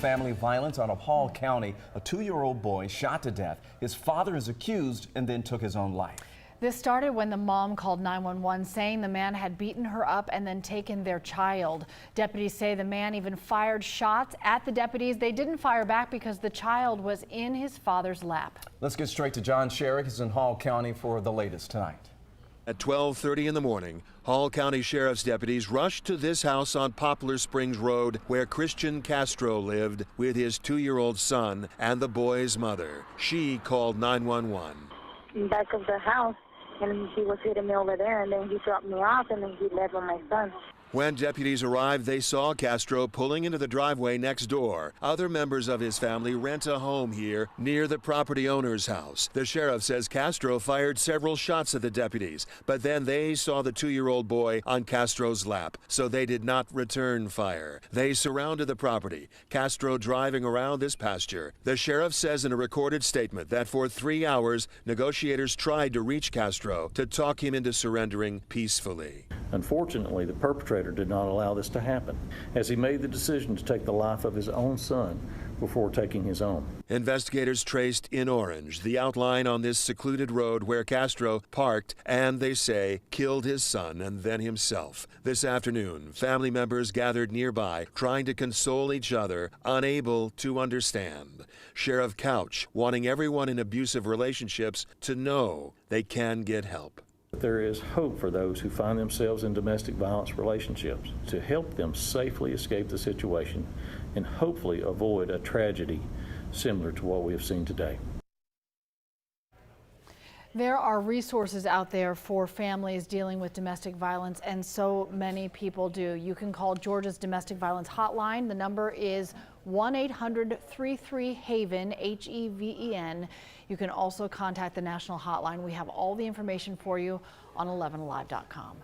Family violence out of Hall County. A 2-year-old boy shot to death. His father is accused and then took his own life. This started when the mom called 911 saying the man had beaten her up and then taken their child. Deputies say the man even fired shots at the deputies. They didn't fire back because the child was in his father's lap. Let's get straight to John Sherrick. He's in Hall County for the latest tonight. At 12:30 in the morning, Hall County Sheriff's deputies rushed to this house on Poplar Springs Road where Christian Castro lived with his 2-year-old son and the boy's mother. She called 911. Back of the house, and he was hitting me over there, and then he dropped me off, and then he left with my son. When deputies arrived, they saw Castro pulling into the driveway next door. Other members of his family rent a home here near the property owner's house. The sheriff says Castro fired several shots at the deputies, but then they saw the 2-year-old boy on Castro's lap, so they did not return fire. They surrounded the property, Castro driving around this pasture. The sheriff says in a recorded statement that for 3 hours, negotiators tried to reach Castro to talk him into surrendering peacefully. Unfortunately, the perpetrator did not allow this to happen, as he made the decision to take the life of his own son before taking his own. Investigators traced in orange the outline on this secluded road where Castro parked and, they say, killed his son and then himself. This afternoon, family members gathered nearby, trying to console each other, unable to understand. Sheriff Couch wanting everyone in abusive relationships to know they can get help. There is hope for those who find themselves in domestic violence relationships to help them safely escape the situation and hopefully avoid a tragedy similar to what we have seen today. There are resources out there for families dealing with domestic violence, and so many people do. You can call Georgia's domestic violence hotline. The number is 1-800-33-HAVEN, HEVEN. You can also contact the national hotline. We have all the information for you on 11alive.com.